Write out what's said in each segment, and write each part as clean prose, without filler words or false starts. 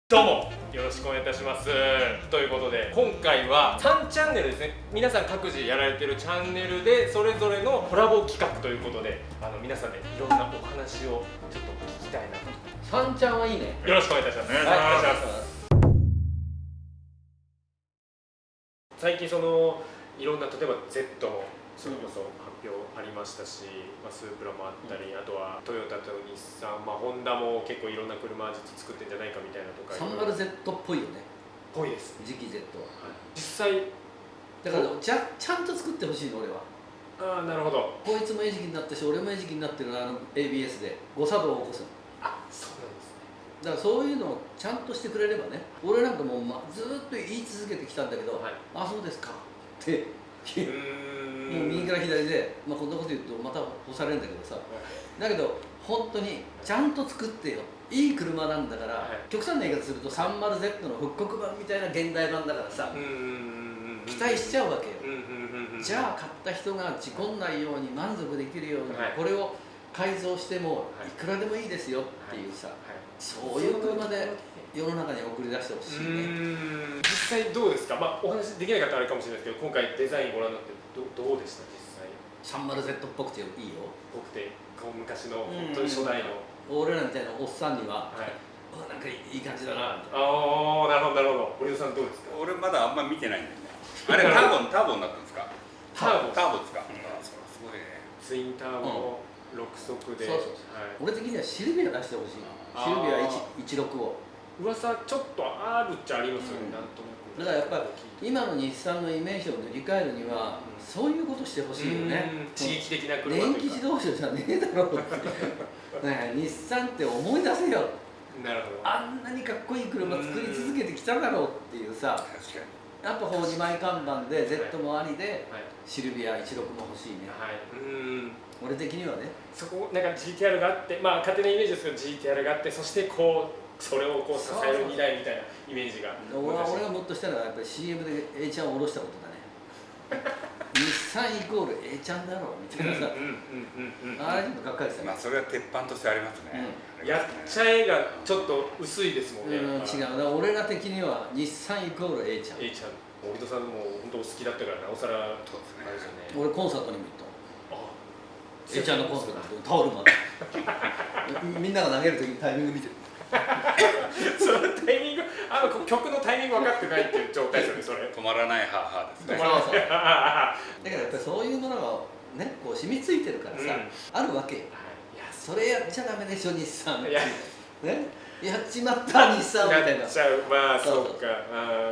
どうもよろしくお願いいたします。ということで今回は3チャンネルですね。皆さん各自やられてるチャンネルでそれぞれのコラボ企画ということで皆さんでいろんなお話をちょっと聞きたいなと。さんちゃんはいいね。よろしくお願いいたします。お願いします。最近いろんな例えば Z もそれこそ発表ありましたし、スープラもあったり、あとはトヨタと日産、ホンダも結構いろんな車実作ってんじゃないかみたいなとか。30Z っぽいよね。ぽいです。次期 Z は。実際だからちゃんと作ってほしいの俺は。なるほど。こいつも餌食になったし、俺も餌食になってるABS で誤作動を起こすの。そうなんですね。だからそういうのをちゃんとしてくれればね。俺なんかもう、ずっと言い続けてきたんだけど、そうですかってもう右から左で、こんなこと言うとまた干されるんだけどさ、だけど本当にちゃんと作ってよ。いい車なんだから、極端な言い方すると 30Z の復刻版みたいな現代版だからさ、期待しちゃうわけよ。じゃあ買った人が事故んないように満足できるように、これを改造してもいくらでもいいですよっていうさ、そういう車で世の中に送り出してほしいね。実際どうですか。お話できない方あるかもしれないですけど、今回デザインご覧になってどうでした実際。30Z っぽくていいよ。ぽくて昔の本当に初代の俺らみたいなおっさんには、なんかいい感じだなみたいな。なるほどなるほど。堀尾さんどうですか。俺まだあんま見てないんだよね。あれターボになったんですか。ターボですか。すごいね。ツインターボ6速で。俺的にはシルビア出してほしい。シルビア16を。噂ちょっとあるっちゃありますよね。なんとなく。だからやっぱり今の日産のイメージを塗り替えるには、そういうことしてほしいよね。刺激的な車と電気自動車じゃねえだろうって。日産って思い出せよ。なるほど。あんなにかっこいい車作り続けてきただろうっていうさ。やっぱ法2枚看板で Z もありで、シルビア16も欲しいね。俺的にはね。そこなんか GTR があって、勝手なイメージですけど GTR があって、そしてそれを支える2台みたいなイメージが。俺がもっとしたらやっぱり CM で A ちゃんを下ろしたことだね。日産イコール A ちゃんだろうみたいなさ。あれちょっとがっかりした。それは鉄板としてありますね。やっちゃえがちょっと薄いですもんね。違う。俺ら的には日産イコール A ちゃん。A ちゃん。森戸さんも本当好きだったからなおさら。そうですね。俺コンサートにも行った。A ちゃんのコンサートタオルまで。みんなが投げる時にタイミング見てる。そのタイミング、曲のタイミング分かってないっていう状態ですよね、それ。止まらないハーですね。だからやっぱりそういうものがね、こう染みついてるからさ、あるわけよ。いや、それやっちゃダメでしょ、日産。ね、やっちまった日産みたいな。やっちゃう、そうか。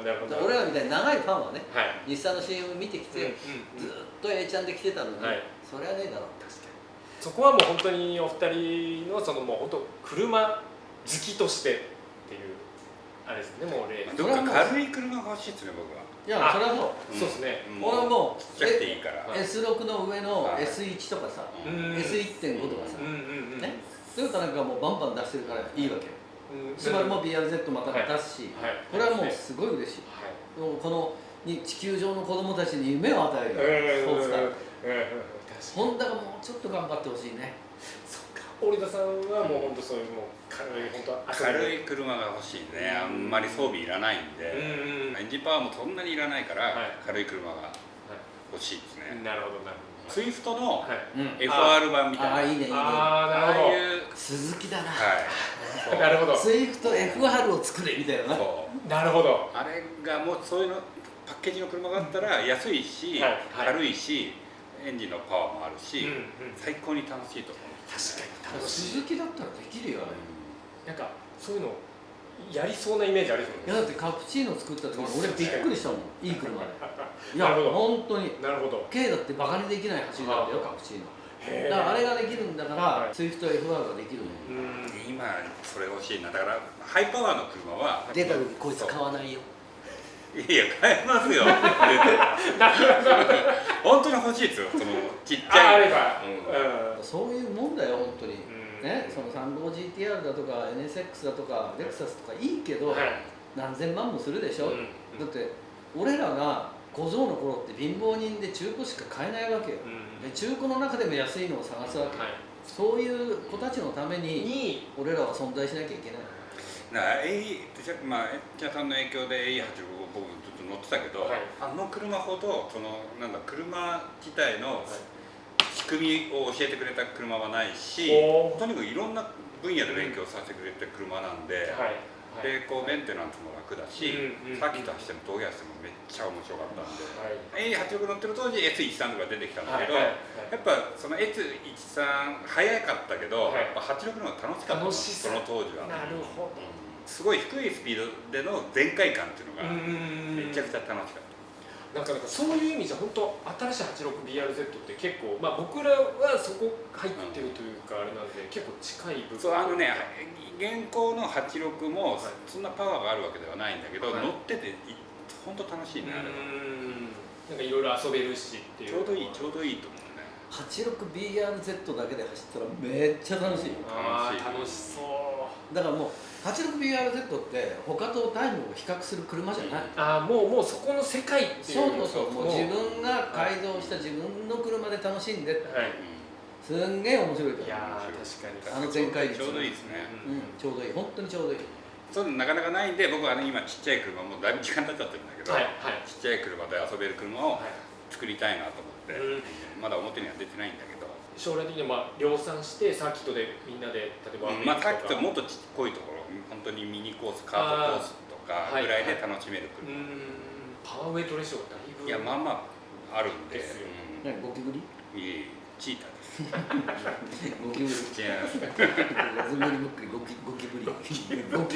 なるほど。俺らみたいに長いファンはね、日産の CM 見てきて、ずっと A ちゃんで来てたのに、それはねえだろ。確かに。そこはもう本当にお二人のもう本当車好きとしてっていうあれですね。もうどっか軽い車が欲しいですね、僕は。いや、それはもうそうですね。俺はもうちっちゃくていいから S6 の上の S1 とかさ、S1.5 とかさね、トヨタなんかもうバンバン出してるからいいわけよ。スバルも BRZ また出すし、これはもうすごい嬉しい。この地球上の子供たちに夢を与えるスポーツカー。ホンダがもうちょっと頑張ってほしいね。堀田さんはもう本当そういう軽い車が欲しいね。あんまり装備いらないんで、エンジンパワーもそんなにいらないから軽い車が欲しいですね。なるほどなるほど。スイフトの FR 版みたいな。いいねいいね。ああいう鈴木だな。なるほど。スイフト FR を作れみたいな。なるほど。あれがもうそういうのパッケージの車があったら安いし軽いしエンジンのパワーもあるし最高に楽しいと思う。確かに楽しい。鈴木だったらできるよね。なんかそういうのやりそうなイメージありそうね。いやだってカプチーノ作った時俺びっくりしたもん。いい車で。いや本当に。なるほど。K だってバカにできない走りなんだよカプチーノ。だからあれができるんだからスイフト FR ができるの。今それ欲しいな。だからハイパワーの車は出た時こいつ買わないよ。いや買えますよ。本当に欲しいですよ。そのちっちゃい。そういうもんだよ本当に。ね、その35GTR だとか NSX だとかレクサスとかいいけど何千万もするでしょ。だって俺らが小僧の頃って貧乏人で中古しか買えないわけよ。中古の中でも安いのを探すわけ。そういう子たちのために俺らは存在しなきゃいけない。まあエッチャさんの影響で AE85 僕ずっと乗ってたけど、あの車ほど車自体の仕組みを教えてくれた車はないし、とにかくいろんな分野で勉強させてくれた車なんで、でこうメンテナンスも楽だし、サーキット走っても峠走ってもめっちゃ面白かったんで、A86 乗ってる当時 S13 とか出てきたんだけど、やっぱその S13 早かったけど、やっぱ86の方が楽しかったその当時は。なるほど。すごい低いスピードでの全開感っていうのがめちゃくちゃ楽しかった。なんかそういう意味じゃ本当新しい 86BRZ って結構、まあ、僕らはそこ入ってるというかあれなんで結構近い部分。そう現行の86もそんなパワーがあるわけではないんだけど、乗ってて本当楽しいねあれは。なんかいろいろ遊べるしっていう。ちょうどいいと思うね。86BRZ だけで走ったらめっちゃ楽しい。楽しそう。だからもう 86BRZ って他とタイムを比較する車じゃない。もうそこの世界っていう。そうもう自分が改造した自分の車で楽しんで、すんげえ面白いから。いや確かに全開率ちょうどいいですね。ちょうどいい、本当にちょうどいい。そうなかなかないんで、僕は今ちっちゃい車もうだいぶ時間経っちゃってるんだけど、ちっちゃい車で遊べる車を作りたいなと思って、まだ表には出てないんだけど、将来的には量産してサーキットでみんなで例えばサーキットもっとちっこいところ、本当にミニコース、カートコースとかぐらいで楽しめる車。パワーウェイトレーションがだいぶ。いやまあまああるんで。ゴキブリ？いえチーターです。ゴキブリ。違います。ズムリムックリゴキブリ。ゴキじゃない。ゴ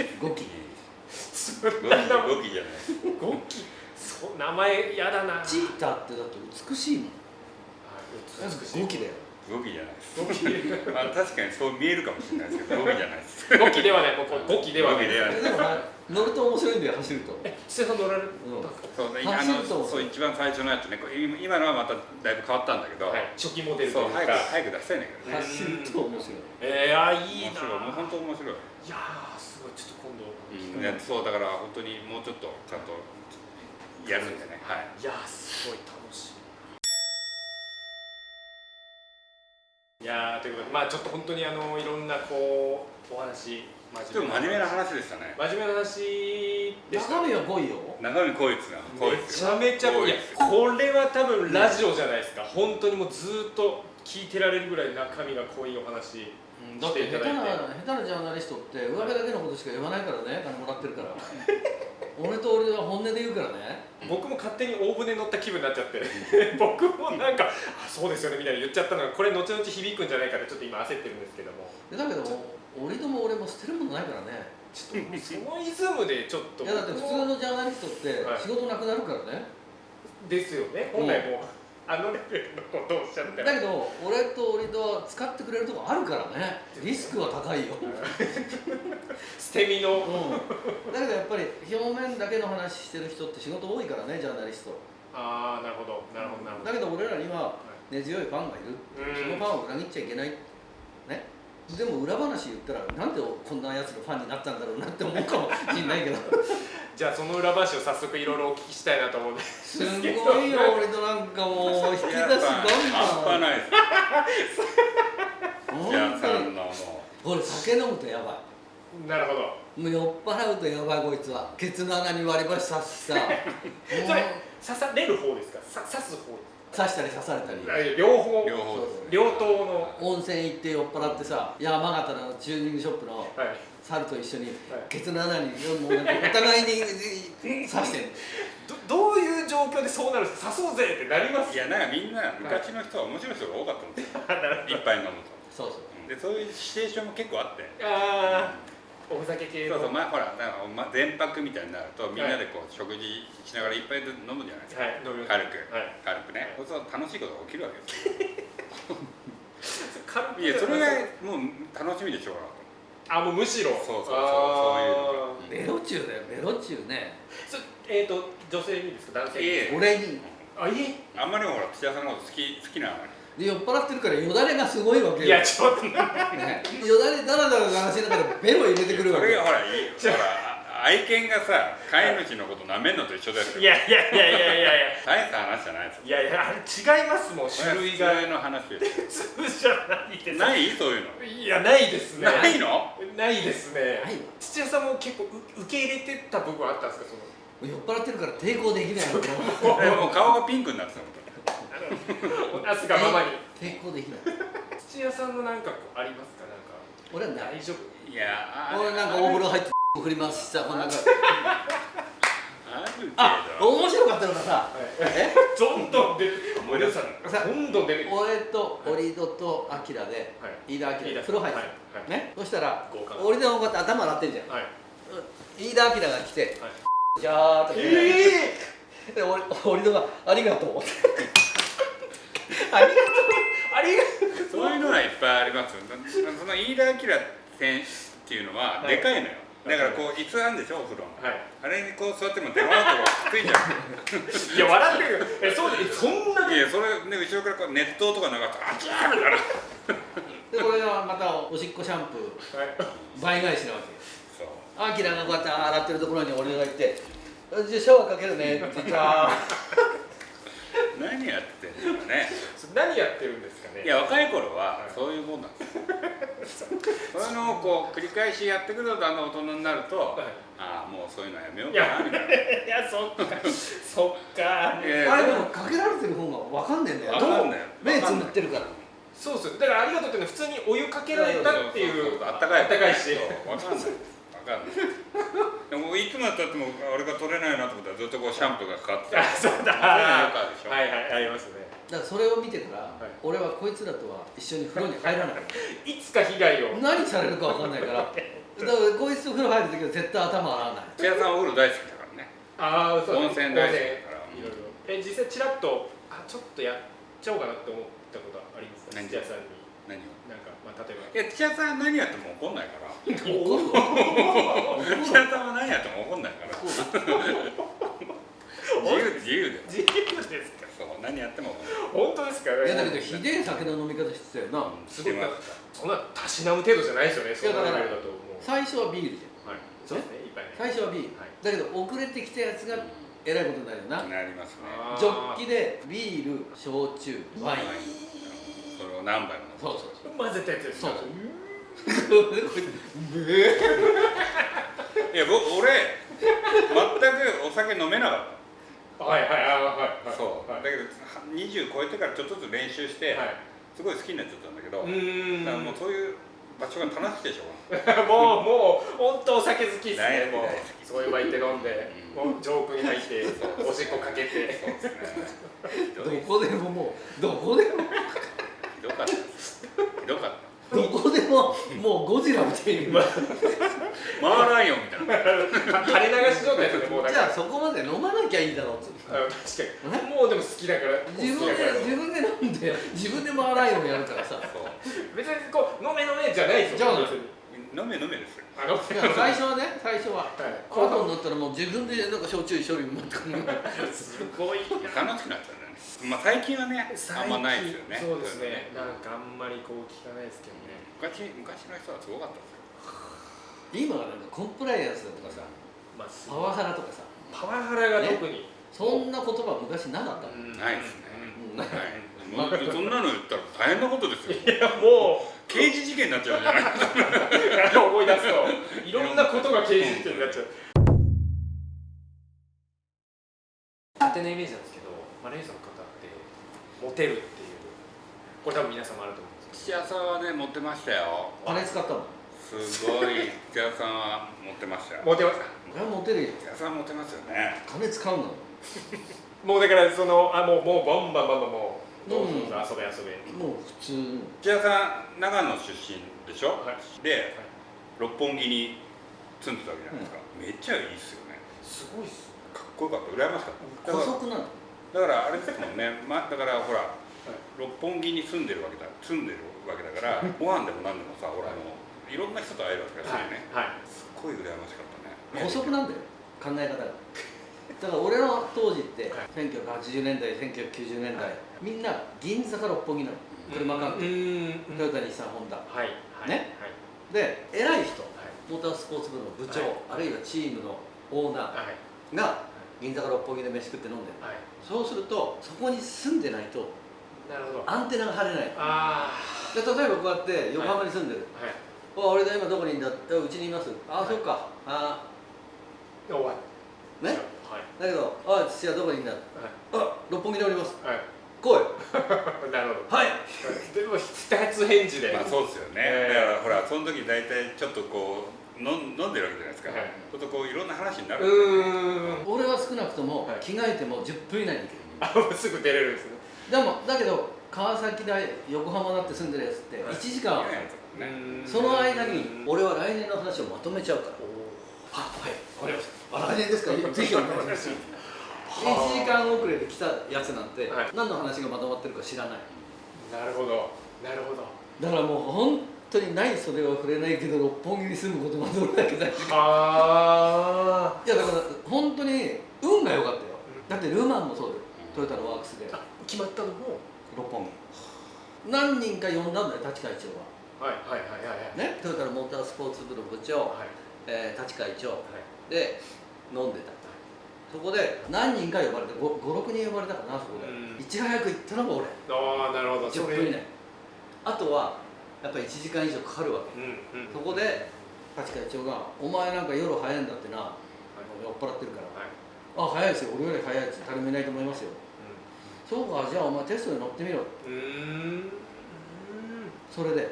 キ。そう名前やだな。チーターってだって美しいもん。ゴキだよ。ゴキじゃないです。確かにそう見えるかもしれないですけど、ゴキじゃないです。ゴキではない。ゴキではない。でも乗ると面白いんだよ、走ると。ステファン乗られる？そう一番最初のやつね。今のはまただいぶ変わったんだけど、初期モデルというか早く出したいんだけどね。走ると面白い。いいな。もう本当面白い。いやすごい、ちょっと今度。そうだから本当にもうちょっとちゃんとやるんでね。いやすごい楽しい。いやということで、まあちょっと本当にいろんなお話、真面目な話でしたね。真面目な話でした。中身は濃いよ。中身濃いですね。めちゃめちゃ濃い。これは多分ラジオじゃないですか。本当にもうずっと聞いてられるぐらい中身が濃いお話していただいて。下手なジャーナリストって上辺だけのことしか言わないからね、金もらってるから。俺と俺は本音で言うからね。僕も勝手に大船乗った気分になっちゃって僕もなんかそうですよねみたいな言っちゃったのがこれ後々響くんじゃないかってちょっと今焦ってるんですけども。だけど俺とも俺も捨てるものないからね。ちょっとそのイズムでちょっと。いやだって普通のジャーナリストって仕事なくなるからね。ですよね。本来もうレベルのことをおっしゃってだけど俺と俺と使ってくれるとこあるからね。リスクは高いよ。捨て身の、だけどやっぱり表面だけの話してる人って仕事多いからね、ジャーナリスト。なるほどなるほど。だけど俺らには根強いファンがいる。そのファンを裏切っちゃいけないね。でも裏話言ったらなんでこんなやつのファンになったんだろうなって思うかもしれないけどじゃあその裏話を早速いろいろお聞きしたいなと思うんですけど。すごいよ、俺となんかもう引き出しガンガン。半端ないです本当にこれ酒飲むとやばい。なるほど。もう酔っ払うとやばいこいつは。ケツの穴に割り箸刺しさ。それ刺される方ですか？刺す方？刺したり刺されたり。両方。両党の。温泉行って酔っ払ってさ、山形のチューニングショップの猿と一緒にケツの穴にもうお互いに刺してる。どういう状況でそうなるんですか？刺そうぜってなります。いやなんかみんな昔の人は面白い人が多かったんですよ。一杯飲むと。そうそう。でそういうシチュエーションも結構あって。お酒系の。そうほら前泊みたいになるとみんなで食事しながら一杯で飲むじゃないですか。軽くね。そう楽しいことが起きるわけですよ。いやそれがもう楽しみでしょうがなと。もうむしろ。そういうのが。ベロチューだよ、ベロチューね。女性にですか、男性に？俺に。あんまりもほら土屋さんのこと好きなのに。で酔っ払ってるからよだれがすごいわけよ。いやちょっとね、よだれだらだら流しながらベロ入れてくるわけ。それがほら愛犬がさ飼い主のこと舐めんのと一緒ですよ。いやいやいやいやいやいや大した話じゃないですよ。いやいや、あれ違いますもん、種類が。普通の話です普通じゃないです。ないそういうの。いや、ないですね。ないの？ないですねないわ。土屋さんも結構受け入れてた部分あったんですか、その。酔っ払ってるから抵抗できないの。もう顔がピンクになってたもん。なすがままに。抵抗できない。土屋さんのなんかありますか、なんか。俺はない。大丈夫。いや俺なんかお風呂入って振りますしさ、こんなんか。あるけど。あ、面白かったのがさ、どんどん出て。思い出さない。どんどん出て。俺と折戸とアキラで、飯田アキラ風呂入ってた。ね、そしたら折戸がこうやって頭洗ってんじゃん。飯田アキラが来て、じゃーっと。で、折戸がありがとう。ありがとう。ありがとう。そういうのはいっぱいありますよ。その飯田明選手っていうのはでかいのよ。だからこう椅子あるんでしょ、お風呂の。あれにこう座っても電話とかついちゃう。いや、笑ってるよ。そうで、そんなに。いや、それね、後ろからこう熱湯とか流してあちゃーみたいな。で、これがまたおしっこシャンプー倍返しなわけよ。そう。アキラがこうやって洗ってるところに俺がいて、じゃあシャワーかけるねって言ったら。何やってんのかね。何やってるんですかね。いや、若い頃はそういうもんなんですよ。そういうのをこう繰り返しやってくると、大人になると、ああ、もうそういうのやめようかなみたいな。いや、そっか。そっか。あれでもかけられてる方がわかんねえんだよ。わかんない。目つむってるから。そうっすよ。だからありがとうっていうのは普通にお湯かけられたっていう。あったかい。あったかいし。わかんない。わかんない。でもいつまでたっても俺が取れないなと思ったらずっとこうシャンプーがかかって。あ、そうだ。はいはい、ありますね。だからそれを見てから、俺はこいつらとは一緒に風呂に入らない。いつか被害を。何されるかわかんないから。だからこいつと風呂入る時は絶対頭洗わない。土屋さんお風呂大好きだからね。ああ、そう。温泉大好きだから。いろいろ。実際ちらっとちょっとやっちゃおうかなって思ったことありますか。土屋さんに。何を？なんかまあ例えば。いや、土屋さん何やっても怒んないから。怒るわ。土屋さんは何やっても怒んないから。自由で。自由ですか。そう、何やっても本当ですか。いやだけどひでえ酒の飲み方してたよな。すごい。そんなたしなむ程度じゃないですよね。いやだから最初はビールじゃん。はい。そうですね。いっぱいね。最初はビール。だけど遅れてきたやつがえらいことになるよな。なりますね。ジョッキでビール、焼酎、ワイン。それを何杯も。そうそうそう。混ぜたやつです。そうそう。いや、俺全くお酒飲めなかった。はいはいはいはい。そうだけど20超えてからちょっとずつ練習してすごい好きになっちゃったんだけど、だからもうそういう場所が楽しくてしょうがない。もう本当お酒好きですね。もう大好きそういう場行って飲んで、もう上空に入っておしっこかけて。そうですね。どこでももうどこでもひどかったですひどかった。どこでももうゴジラみたいに。マーライオンみたいな。垂れ流し状態ですね。もうだから。じゃあそこまで飲まなきゃいいだろうっつって。確かに。もうでも好きだから。自分で飲んで自分でマーライオンやるからさ。別にこう飲めじゃないですよ。じゃあ飲めですよ。最初はね、最初は。後になったらもう自分でなんか焼酎一緒に持ってくる。すごい。楽しくなっちゃうんだね。まあ最近はね、あんまないですよね。そうですね。なんかあんまりこう聞かないですけどね。昔の人はすごかったですよ。今はなんかコンプライアンスだとかさ、パワハラとかさ。パワハラが特に。そんな言葉昔なかったもん。ないですね。そんなの言ったら大変なことですよ。いやもう刑事事件になっちゃうんじゃないですか。思い出すといろんなことが刑事事件になっちゃう。勝手なイメージなんですけど、マレーシアの方ってモテるっていう、これ多分皆さんもあると思うんです土屋さんはね、持ってましたよ。あれ使ったの？すごい、土屋さんは持ってましたよ。モテました。これはモテるよ。土屋さん持ってますよね。金使うの？もうだからそのもうバンバンもうどうぞ遊べ。もう普通。土屋さん、長野出身でしょ。はい。で、六本木に住んでたわけじゃないですか。めっちゃいいっすよね。すごいっす。かっこよかった、羨ましかった。補足なの？だからあれですもんね。だからほら、六本木に住んでるわけだからご飯でも何でもさ、ほらいろんな人と会えるわけですよね。すっごい羨ましかったね。補足なんだよ、考え方が。だから俺の当時って1980年代、1990年代、みんな銀座か六本木なの。車関係、トヨタ、日産、ホンダ。ね。で、偉い人、モータースポーツ部の部長、はい、あるいはチームのオーナーが銀座か六本木で飯食って飲んでる、はい、そうするとそこに住んでないとアンテナが張れない。で例えばこうやって横浜に住んでる、はいはい、俺が今どこにいるんだ、うちにいます、ああ、はい、そっか、ああ終わりね、はい、だけど、ああ、父はどこにいるんだ、はい、あ、六本木におります、はい、来いなるほど、はい、でも二つ返事で、まあそうですよね、だからほらその時大体ちょっとこう飲んでるわけじゃないですか、はい、ちょっとこういろんな話になるんですよね。俺は少なくとも着替えても10分以内に行ける、すぐ出れるんですね。だけど川崎大横浜だって住んでるやつって1時間、はい、その間に俺は来年の話をまとめちゃうから。あ、はい、わかりました。来年ですか、ぜひお願いします。1時間遅れで来たやつなんて、はい、何の話がまとまってるか知らない。なるほどなるほど。だからもう本当にない袖は触れないけど六本木に住むことがどれだけ大事か。いやだから本当に運が良かったよ、だってルマンもそうだよ、トヨタのワークスで決まったのも六本木。何人か呼んだんだよ、立会長は。はいはいはいはい、ね、トヨタのモータースポーツ部の部長、はい、立会長、はい、で飲んでた。そこで何人か呼ばれて、5、6人呼ばれたかな、そこで。いち早く行ったのが俺。ああ、なるほど。10分以内。あとはやっぱり1時間以上かかるわけ。そこで立会長が「お前なんか夜早いんだってな、はい、酔っ払ってるから」はい、あ、早いですよ、俺より早いって誰もいないと思いますよ」そうか、じゃあお前テストに乗ってみろ。それで、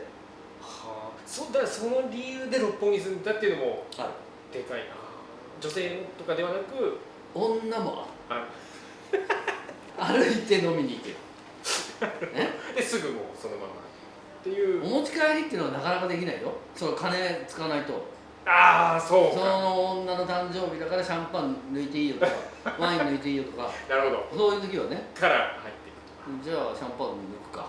はあ、だからその理由で六本木に住んだっていうのもでかいな。女性とかではなく女も歩いて飲みに行けるですぐもうそのままっていう。お持ち帰りっていうのはなかなかできないよ、その金使わないと。ああ、そうか。その女の誕生日だからシャンパン抜いていいよとかワイン抜いていいよとかなるほど、そういう時はねから入っていくと。じゃあシャンパン抜くか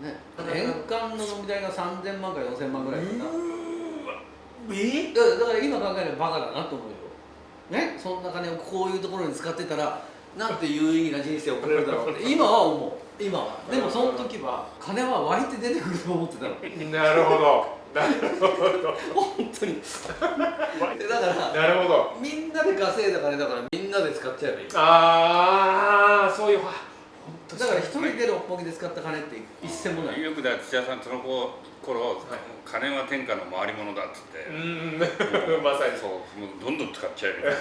ね。年間の飲み代が3000万か4000万ぐらいかな。だから今考えればバカだなと思うよね。そんな金をこういうところに使ってたらなんて有意義な人生を送れるだろうって今は思う。今はでもその時は金は湧いて出てくると思ってたの。なるほどなるほど本当にだからなるほど、みんなで稼いだ金だからみんなで使っちゃえばいい。ああ、そういう、だから一人で六本木で使った金って一銭もない。よくだ土屋さんその頃、金は天下の回り物だっつって、まさにそうもうどんどん使っちゃえみたいな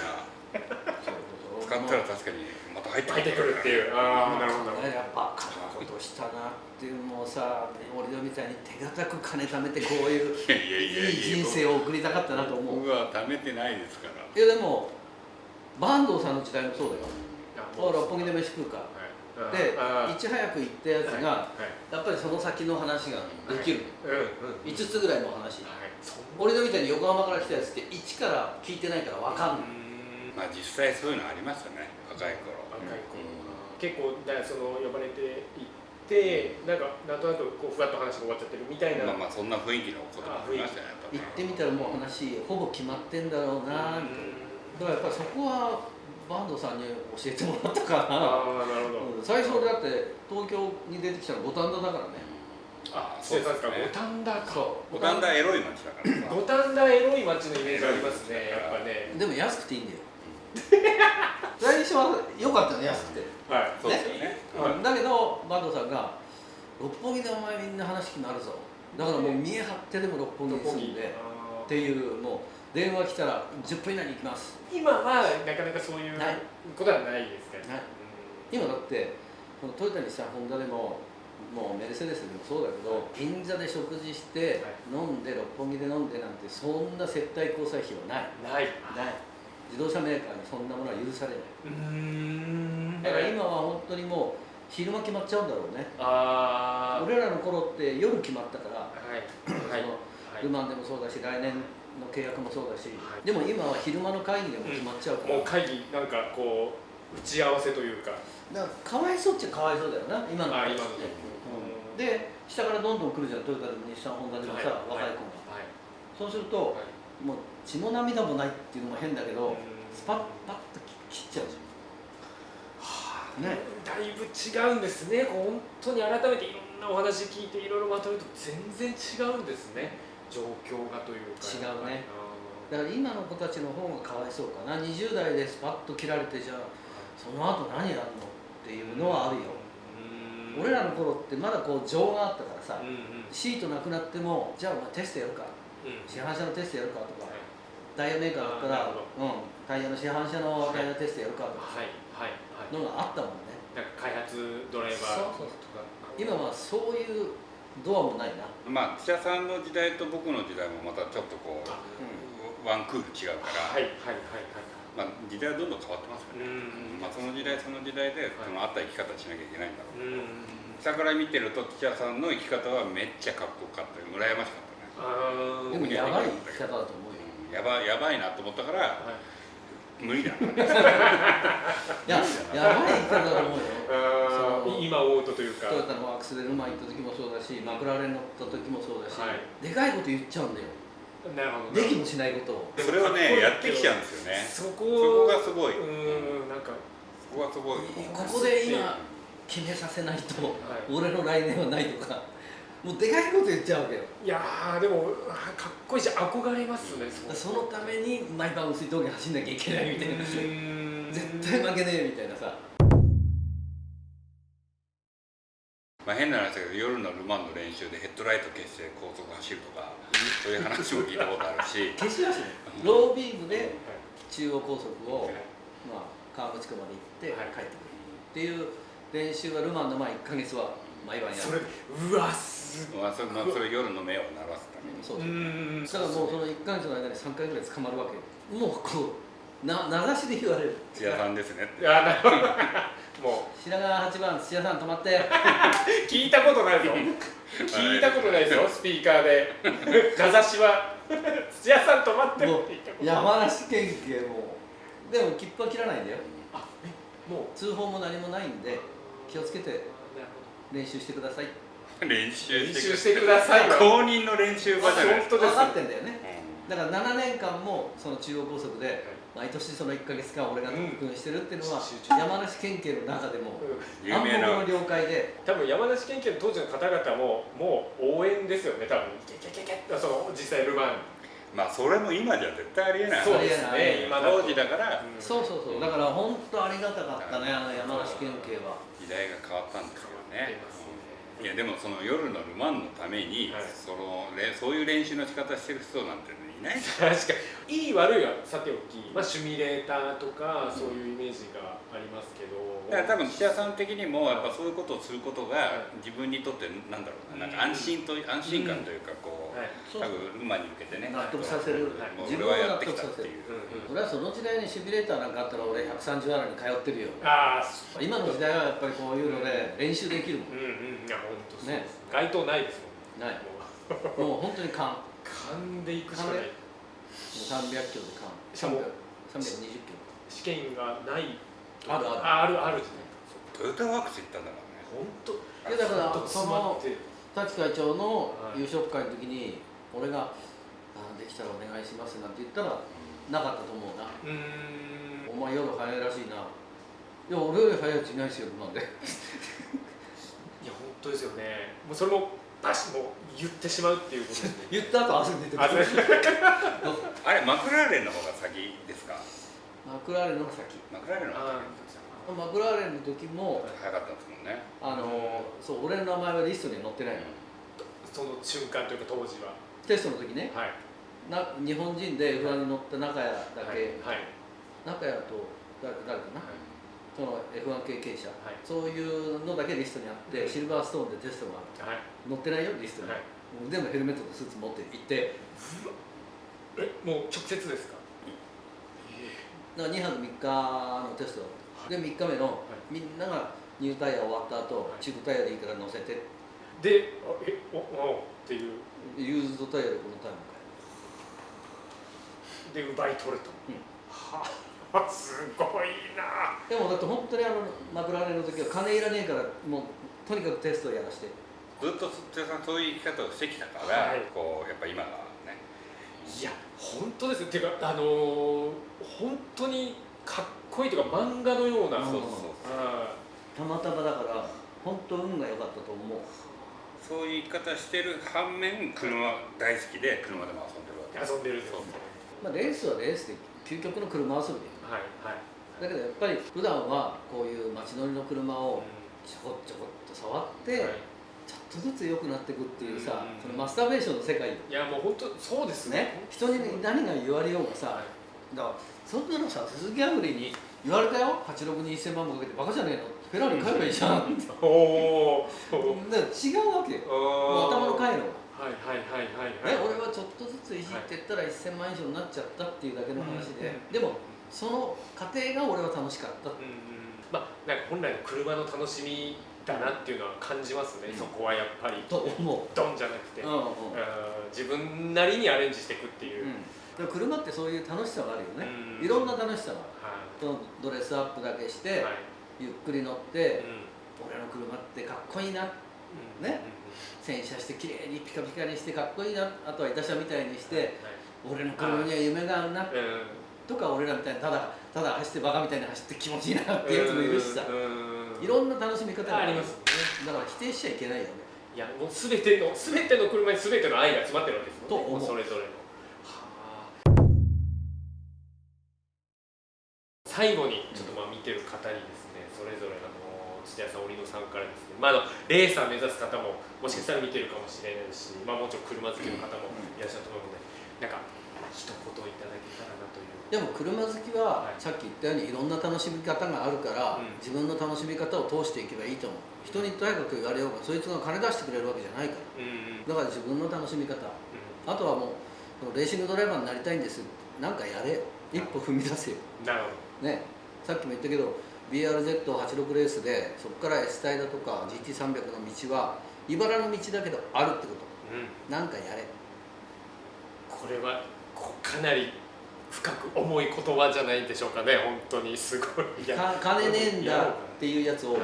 使ったら確かにまた入ってくるっていう。ああ、なるほど。やっぱバカなことしたなっていう。もうさ、俺らみたいに手堅く金貯めてこういういい人生を送りたかったなと思う。僕は貯めてないですから。いやでも坂東さんの時代もそうだよ。六本木で飯食うかで、いち早く行ったやつがやっぱりその先の話ができる。5つぐらいの話。俺のみたいに横浜から来たやつって一から聞いてないから分かんない。まあ実際そういうのありますよね、若い頃。結構その呼ばれて行ってなんとなくこうふわっと話が終わっちゃってるみたいな。まあ雰囲気のこともありましたね。行ってみたらもう話ほぼ決まってんだろうなみたいな。だからやっぱりそこは坂東さんに教えてもらったから。ああ、なるほど。最初だって東京に出てきたの五反田だからね。あ、そうですか。五反田か。五反田エロい街だから。五反田エロい街のイメージありますね、やっぱね。でも安くていいんだよ。最初は良かったね、安くて。はい、そうですよね。だけど坂東さんが六本木でお前みんな話になるぞ。だからもう見え張ってでも六本木に住んでっていうもう。電話来たら10分以内に行きます。今はなかなかそういうことはないですからね。今だってこのトヨタにしたホンダでももうメルセデスでもそうだけど、銀座で食事して飲んで六本木で飲んでなんてそんな接待交際費はない。自動車メーカーにそんなものは許されない。だから今は本当にもう昼間決まっちゃうんだろうね。俺らの頃って夜決まったから、ルマンでもそうだし来年の契約もそうだし、でも今は昼間の会議でも決まっちゃうから、もう会議なんかこう打ち合わせというか、だからかわいそうっちゃかわいそうだよな今の今ので下からどんどん来るじゃん、トヨタでも日産ホンダでもさ、若い子が、そうするともう血も涙もないっていうのも変だけど、スパッパッと切っちゃうじゃん。ね、だいぶ違うんですね。本当に改めていろんなお話聞いていろいろまとめると全然違うんですね。状況がというか違うね。だから今の子たちの方がかわいそうかな。20代でスパッと切られて、じゃあその後何やるのっていうのはあるよ。俺らの頃ってまだこう情があったからさ、シートなくなってもじゃあお前テストやるか、市販車のテストやるかとか、タイヤメーカーだったらタイヤの市販車のタイヤテストやるかとかのがあったもんね。なんか開発ドライバーとか。今はそういうドアもないな。まあ土屋さんの時代と僕の時代もまたちょっとこうワンクール違うから、まあ時代はどんどん変わってますよね。まあその時代その時代でその合った生き方しなきゃいけないんだろうけど、下から見てると土屋さんの生き方はめっちゃかっこよかったよ、羨ましかったね。でもやばい生き方だと思うよ。やばいなと思ったから、無理だな。いや、やばい生き方だと思うよ。今思うとというか。トヨタのアクセルルマン行った時もそうだし、マクラーレン乗った時もそうだし、でかいこと言っちゃうんだよ。なるほど。できもしないことを。それをねやってきちゃうんですよね。そこがすごい。なんかそこがすごい。ここで今決めさせないと、俺の来年はないとか。もうでかいこと言っちゃうわけよ。いやーでもかっこいいし憧れますね。そのために毎晩薄い峠走んなきゃいけないみたいな。絶対負けねえみたいなさ。まあ変な話だけど夜のルマンの練習でヘッドライト消して高速走るとかそういう話も聞いたことあるし。消しやすい。ロービームで中央高速をまあ川口湖まで行って帰ってくるっていう練習はルマンの前1ヶ月は毎晩やる。それうわすごい。それ夜の目を鳴らすために。そうだからもうその1ヶ月の間に3回ぐらい捕まるわけよ。もうこう名指しで言われる。土屋さんですねって。いやなるほど。もう品川8番土屋さん止まって。聞いたことないぞ。聞いたことないですよスピーカーで。名指しは土屋さん止まってるって言ったことない。山梨県警もでも切符は切らないんだよ。もう通報も何もないんで気をつけて練習してください。練習してください。公認の練習場じゃない。分かってんだよね。だから7年間もその中央高速で毎年その1ヶ月間俺が特訓してるっていうのは山梨県警の中でも暗黙の了解で。多分山梨県警の当時の方々ももう応援ですよね多分。その実際ルマン。まあそれも今じゃ絶対ありえない。そうですね。今当時だから。そうだから本当ありがたかったね山梨県警は。時代が変わったんですよね。いやでもその夜のルマンのために、そういう練習の仕方してる人なんていないじゃん。確かにいい悪いはさておき、まあ、シミュレーターとかそういうイメージがありますけど、だから多分土屋さん的にもやっぱそういうことをすることが自分にとってなんだろうな、なんか安心感というかこう、多分ルマンに向けてね納得させる。自分はやってきたっていう。俺はその時代にシミュレーターなんかあったら俺130アラに通ってるよ。今の時代はやっぱりこういうので練習できるもん。いや本当そうです。ね。街灯ないですもん。ない。もう本当に勘でいくしかない。300キロで勘。320キロ。試験がない。あるトヨタワークス行ったんだからね。本当。いやだからその舘会長の夕食会の時に俺ができたらお願いしますなんて言ったらなかったと思うな。お前夜早いらしいな。いや俺より早いやついないですよなんで。いや本当ですよね。もうそれもバシッもう言ってしまうっていうことですね。言った後汗出てくる。あれマクラーレンの方が先ですか。マクラーレンの先。マクラーレンの方が先。マクラーレンの時も早かったんですもんね。そう俺の名前はリストに載ってないの。その瞬間というか当時は。テストの時ね。日本人で F1 に乗った中谷だけ。中谷と誰かな。その F1 経験者、そういうのだけリストにあって、シルバーストーンでテストが載ってないよリストに。でもヘルメットとスーツ持って行って。もう直接ですか。だから2泊3日のテストで3日目のみんながニュータイヤ終わった後中古タイヤでいいから乗せてでっていうユーズドタイヤでこのタイムで奪い取ると。はあすごいな。でもだって本当にマクラーレンの時は金いらねえからもうとにかくテストをやらしてずっと土屋さんそういう生き方をしてきたから、こうやっぱ今がね。いや本当ですよ。っていうか本当にかっこいいというか漫画のような。たまたまだから本当運が良かったと思う。そういう生き方してる反面車大好きで車でも遊んでるわけ。遊んでるんです。まあ、レースはレースで究極の車遊びで、はいはい。だけどやっぱり普段はこういう街乗りの車をちょこちょこっと触って、はいちょっとずつ良くなっていくっていうさ、うんそのマスターベーションの世界いやもう本当そうですね。ね、人に何が言われようがさ、はいだからそんなのさ、鈴木亜久里に言われたよ、86に1000万もかけてバカじゃねえの、フェラーリ買えばいいじゃんっておお。だから違うわけよ、もう頭の回路が。はいはいはいはいはい。俺はちょっとずついじってったら1000万以上になっちゃったっていうだけの話で、うんでもその過程が俺は楽しかった。まあなんか本来の車の楽しみだなっていうのは感じますね。そこはやっぱりと思う。ドンじゃなくて、うん自分なりにアレンジしていくっていう。でも車ってそういう楽しさがあるよね、うんいろんな楽しさがあはる、そのドレスアップだけして、いはい。ゆっくり乗って、うん俺の車ってかっこいいな、ね洗車してきれいにピカピカにしてかっこいいな、あとは板車みたいにして、俺の車には夢があるなとか、俺らみたいにただ走ってバカみたいに走って気持ちいいなっていうやつもいるしさ、いろんな楽しみ方がありますね。だから否定しちゃいけないよね。いやもうすべての車にすべての愛が詰まってるわけですもんね。と思うそれぞれの。最後にちょっとまあ見てる方にですね、それぞれ土屋さん、織野さんからですね、レーサー目指す方ももしかしたら見てるかもしれないし、もちろん車好きの方もいらっしゃると思うので、なんか一言いただけたらなという。でも車好きはさっき言ったようにいろんな楽しみ方があるから、自分の楽しみ方を通していけばいいと思う。人にとやかく言われようがそいつが金出してくれるわけじゃないから、だから自分の楽しみ方、あとはもうレーシングドライバーになりたいんです、なんかやれよ、一歩踏み出せよ。なるほどね、さっきも言ったけど BRZ86 レースでそこから S 帯だとか GT300 の道は茨の道だけどあるってこと、なんかやれ。これはかなり深く重い言葉じゃないんでしょうかね。本当にすごい。金ねえんだっていうやつを、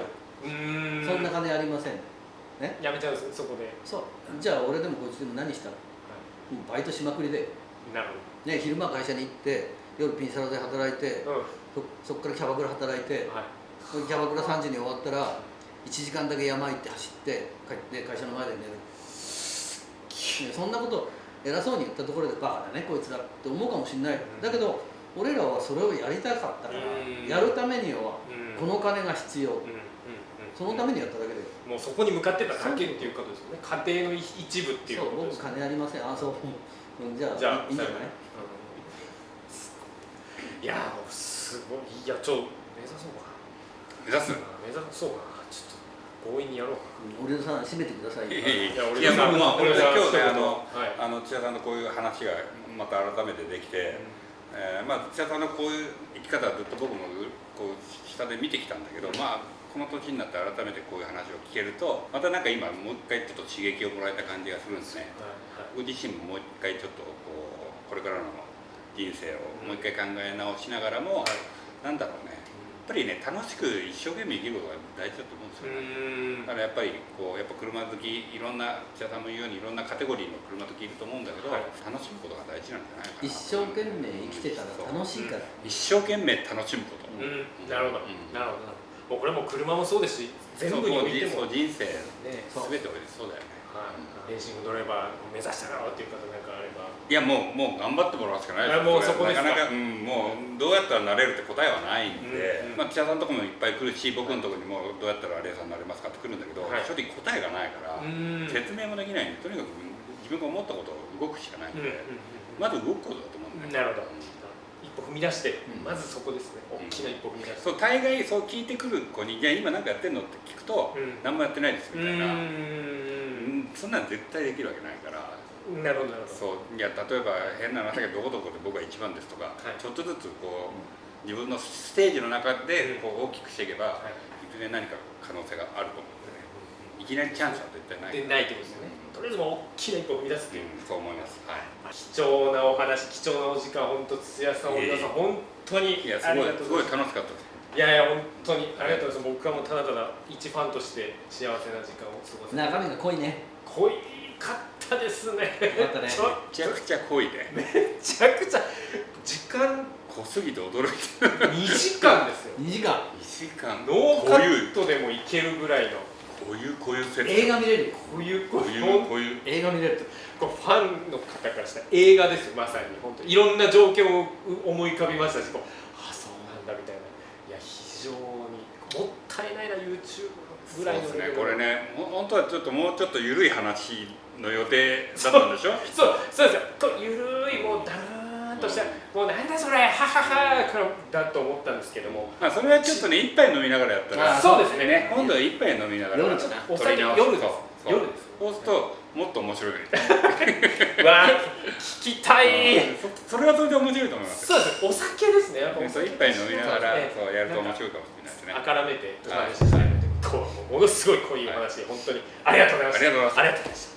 そんな金ありませんね、やめちゃうんです。そこでそう、じゃあ俺でもこいつでも何したの、バイトしまくりで、なるほね、昼間会社に行って夜ピンサロで働いて、ど。そこからキャバクラ働いて、キャバクラ3時に終わったら1時間だけ山行って走って帰って会社の前で寝る、ね、そんなこと偉そうに言ったところでバカだねこいつだって思うかもしれない、だけど俺らはそれをやりたかったから、やるためにはこの金が必要、そのためにやっただけで、もうそこに向かってただけっていうことですよね。家庭の一部っていうことです。僕金ありません、そう、じゃあいいんじゃない。いやすごい。いや目指そうかな。目指そうかな。ちょっと強引にやろうかな。織田さん締めてくださいよ。いや今日ね土屋さんのこういう話がまた改めてできて、土屋さんのこういう生き方はずっと僕もこう下で見てきたんだけど、この年になって改めてこういう話を聞けるとまたなんか今もう一回ちょっと刺激をもらえた感じがするんですね。僕自身ももう一回ちょっとこれからの人生をもう一回考え直しながらも、なんだろうね、やっぱりね楽しく一生懸命生きることが大事だと思うんですよね。だからやっぱりやっぱ車好き、いろんな土屋さんも言うようにいろんなカテゴリーの車好きいると思うんだけど、楽しむことが大事なんじゃないかな。一生懸命生きてたら楽しいから、一生懸命楽しむこと、なるほど、なるほど。もうこれも車もそうですし、全部においても人生ね、全ておいてそうだよね。レーシングドライバー目指したらっていう方なんかあれば、いやもう頑張ってもらうしかないです。もうそこですか。なかなかもうどうやったらなれるって答えはないんで、土屋さんとこもいっぱい来るし、僕のところにもどうやったらレーサーになれますかって来るんだけど、正直答えがないから説明もできないんで、とにかく自分が思ったことを動くしかないんで、まず動くことだと思うんだよね。なるほど。一歩踏み出して、まずそこですね。大きな一歩踏み出して。そう、大概そう聞いてくる子に、じゃあ今何かやってんのって聞くと、何もやってないですみたいな。そんなん絶対できるわけないから。なるほどなるほど。そう、いや例えば変な話だけどどこどこで僕は一番ですとか、ちょっとずつ自分のステージの中で大きくしていけば、いずれ何か可能性があると思うので、いきなりチャンスは絶対ない。ないってことですよね。とりあえずもう大きな一歩踏み出すっていう。そう思います。はい。貴重なお話、貴重なお時間、本当土屋さん、織田さん、本当にありがとうございます。すごい楽しかったです。いやいや本当にありがとうございます。僕はもうただただ一ファンとして幸せな時間を過ごせ。中身が濃いね。濃いかったですね。よかったね。めちゃくちゃ濃いで。めちゃくちゃ時間濃すぎて驚いて。2時間ですよ。2時間。2時間。ノーカットでもいけるぐらいの。こういう説映画見れるよ。こういう映画見れると。こうファンの方からしたら映画ですよ、まさに本当にいろんな状況を思い浮かびましたし、こうあそうなんだみたいな、いや非常にもったいないな YouTube ぐらいのそうですね。これね、本当はもうちょっと緩い話の予定だったんでしょ。そうですよ。ゆるいもうだらーんとした、もうなんだそれはははからだと思ったんですけども、それはちょっとね一杯飲みながらやったら、そうですね。今度は一杯飲みながら夜ですな。お酒夜です。夜です。そうするともっと面白い。わあ聞きたい。それはそれで面白いと思いますよ。そうです。お酒ですね。やっぱそう一杯飲みながらそうやると面白いかもしれないですね。あからめてお話しされて、こうものすごい濃いお話、本当にありがとうございました。ありがとうございました。ありがとうございました。